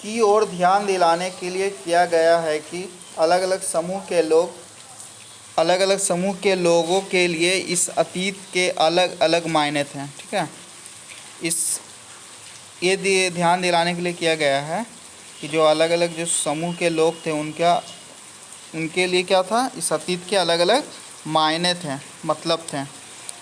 की ओर ध्यान दिलाने के लिए किया गया है कि अलग अलग समूह के लोगों के लिए इस अतीत के अलग अलग मायने थे। ठीक है, इस ये ध्यान दिलाने के लिए किया गया है कि जो अलग अलग जो समूह के लोग थे उनके लिए क्या था, इस अतीत के अलग अलग मायने थे, मतलब थे।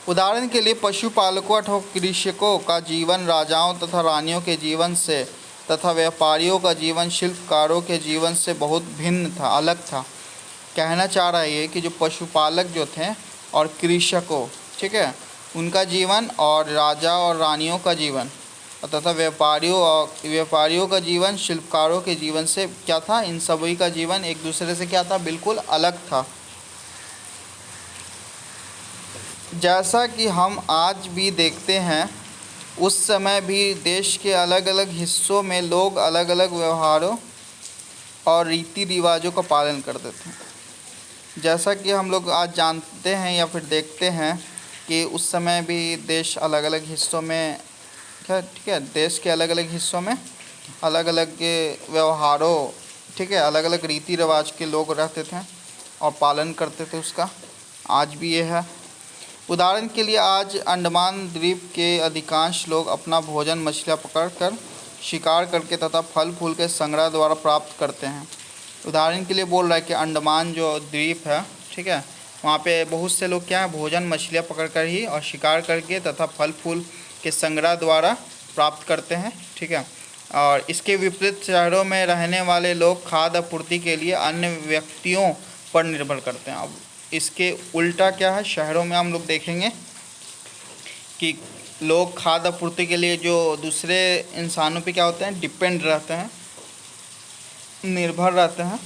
उदाहरण के लिए पशुपालकों अथवा कृषकों का जीवन राजाओं तथा रानियों के जीवन से तथा व्यापारियों का जीवन शिल्पकारों के जीवन से बहुत भिन्न था, अलग था। कहना चाह रहा है कि जो पशुपालक जो थे और कृषकों, ठीक है, उनका जीवन और राजा और रानियों का जीवन तथा व्यापारियों का जीवन शिल्पकारों के जीवन से क्या था, इन सभी का जीवन एक दूसरे से क्या था, बिल्कुल अलग था। जैसा कि हम आज भी देखते हैं, उस समय भी देश के अलग अलग हिस्सों में लोग अलग अलग व्यवहारों और रीति रिवाजों का पालन करते थे। जैसा कि हम लोग आज जानते हैं या फिर देखते हैं कि उस समय भी देश अलग अलग हिस्सों में, ठीक है, देश के अलग अलग हिस्सों में अलग अलग व्यवहारों, ठीक है, अलग अलग रीति रिवाज के लोग रहते थे और पालन करते थे उसका। आज भी ये है। उदाहरण के लिए आज अंडमान द्वीप के अधिकांश लोग अपना भोजन मछलियाँ पकड़कर शिकार करके तथा फल फूल के संग्रह द्वारा प्राप्त करते हैं। उदाहरण के लिए बोल रहा है कि अंडमान जो द्वीप है, ठीक है, वहाँ पे बहुत से लोग क्या है, भोजन मछलियाँ पकड़कर ही और शिकार करके तथा फल फूल के संग्रह द्वारा प्राप्त करते हैं। ठीक है, और इसके विपरीत शहरों में रहने वाले लोग खाद्य आपूर्ति के लिए अन्य व्यक्तियों पर निर्भर करते हैं। अब इसके उल्टा क्या है, शहरों में हम लोग देखेंगे कि लोग खाद्य आपूर्ति के लिए जो दूसरे इंसानों पे क्या होते हैं, डिपेंड रहते हैं, निर्भर रहते हैं।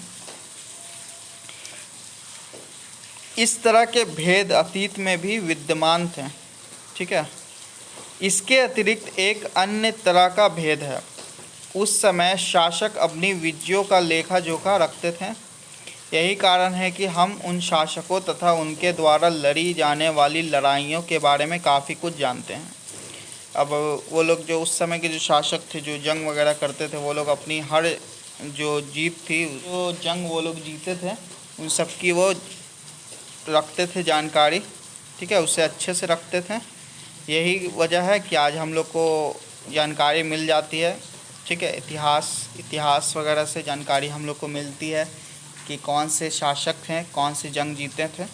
इस तरह के भेद अतीत में भी विद्यमान थे। ठीक है, इसके अतिरिक्त एक अन्य तरह का भेद है। उस समय शासक अपनी विजयों का लेखा जोखा रखते थे। यही कारण है कि हम उन शासकों तथा उनके द्वारा लड़ी जाने वाली लड़ाइयों के बारे में काफ़ी कुछ जानते हैं। अब वो लोग जो उस समय के जो शासक थे, जो जंग वगैरह करते थे, वो लोग अपनी हर जो जीत थी, जो जंग वो लोग जीते थे, उन सब की वो रखते थे जानकारी। ठीक है, उसे अच्छे से रखते थे। यही वजह है कि आज हम लोग को जानकारी मिल जाती है। ठीक है, इतिहास वगैरह से जानकारी हम लोग को मिलती है कि कौन से शासक हैं, कौन से जंग जीते थे।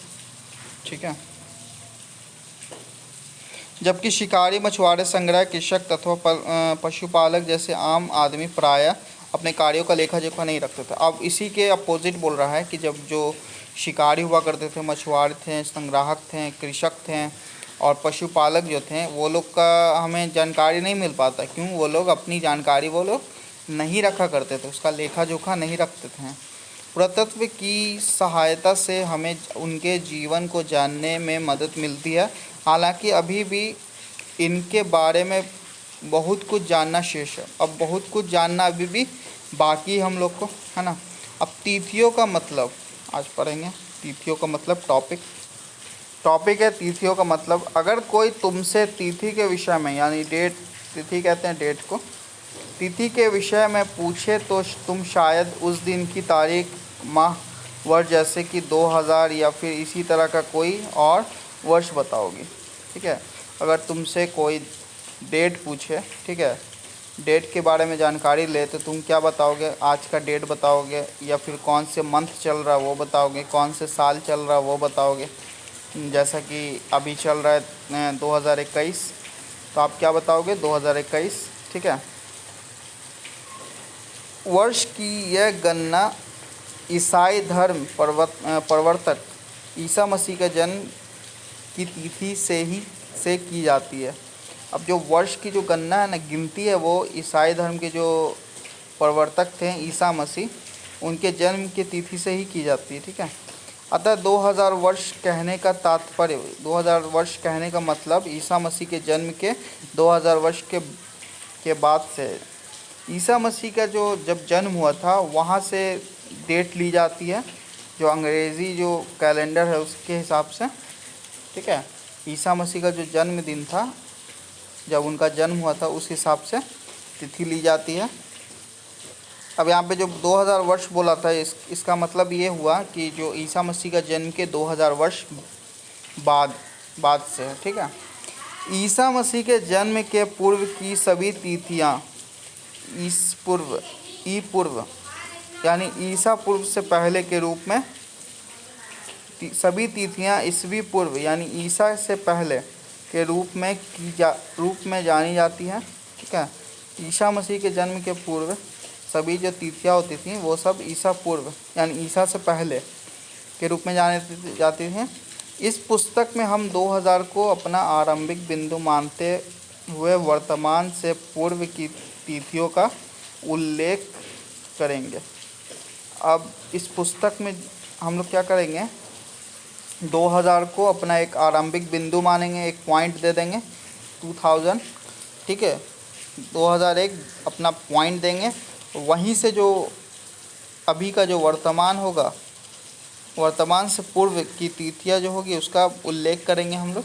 ठीक है, जबकि शिकारी, मछुआरे, संग्रह, कृषक तथा पशुपालक जैसे आम आदमी प्रायः अपने कार्यों का लेखा जोखा नहीं रखते थे। अब इसी के अपोजिट बोल रहा है कि जब जो शिकारी हुआ करते थे, मछुआरे थे, संग्राहक थे, कृषक थे और पशुपालक जो थे, वो लोग का हमें जानकारी नहीं मिल पाता। क्यों? वो लोग अपनी जानकारी वो लोग नहीं रखा करते थे, उसका लेखा जोखा नहीं रखते थे। पुरातत्व की सहायता से हमें उनके जीवन को जानने में मदद मिलती है। हालांकि अभी भी इनके बारे में बहुत कुछ जानना शेष है। अब बहुत कुछ जानना अभी भी बाकी हम लोग को, है ना। अब तिथियों का मतलब आज पढ़ेंगे। तिथियों का मतलब टॉपिक है तिथियों का मतलब। अगर कोई तुमसे तिथि के विषय में, यानी डेट, तिथि कहते हैं डेट को, तिथि के विषय में पूछे तो तुम शायद उस दिन की तारीख, माह, वर्ष, जैसे कि 2000 या फिर इसी तरह का कोई और वर्ष बताओगे। ठीक है, अगर तुमसे कोई डेट पूछे, ठीक है, डेट के बारे में जानकारी ले, तो तुम क्या बताओगे? आज का डेट बताओगे या फिर कौन से मंथ चल रहा है वो बताओगे, कौन से साल चल रहा है वो बताओगे। जैसा कि अभी चल रहा है 2021, तो आप क्या बताओगे? 2021। ठीक है, वर्ष की यह गणना ईसाई धर्म प्रवर्तक ईसा मसीह के जन्म की तिथि से की जाती है। अब जो वर्ष की जो गणना है ना, गिनती है, वो ईसाई धर्म के जो प्रवर्तक थे ईसा मसीह, उनके जन्म की तिथि से ही की जाती है। ठीक है, अतः 2000 वर्ष कहने का तात्पर्य, 2000 वर्ष कहने का मतलब ईसा मसीह के जन्म के 2000 वर्ष के बाद से, ईसा मसीह का जो जब जन्म हुआ था वहाँ से डेट ली जाती है, जो अंग्रेज़ी जो कैलेंडर है उसके हिसाब से। ठीक है, ईसा मसीह का जो जन्मदिन था, जब उनका जन्म हुआ था, उस हिसाब से तिथि ली जाती है। अब यहाँ पे जो 2000 वर्ष बोला था, इसका मतलब ये हुआ कि जो ईसा मसीह का जन्म के 2000 वर्ष बाद बाद से है। ठीक है। ईसा मसीह के जन्म के पूर्व की सभी तिथियाँ ई पूर्व यानी ईसा पूर्व से पहले के रूप में सभी तिथियां ईसवी पूर्व यानी ईसा से पहले के रूप में जानी जाती हैं। ठीक है। ईसा मसीह के जन्म के पूर्व सभी जो तिथियां होती थी वो सब ईसा पूर्व यानी ईसा से पहले के रूप में जानी जाती हैं। इस पुस्तक में हम 2000 को अपना आरंभिक बिंदु मानते हुए वर्तमान से पूर्व की तिथियों का उल्लेख करेंगे। अब इस पुस्तक में हम लोग क्या करेंगे, 2000 को अपना एक आरंभिक बिंदु मानेंगे, एक पॉइंट दे देंगे 2000। ठीक है। 2001 अपना पॉइंट देंगे, वहीं से जो अभी का जो वर्तमान होगा, वर्तमान से पूर्व की तिथियां जो होगी उसका उल्लेख करेंगे हम लोग।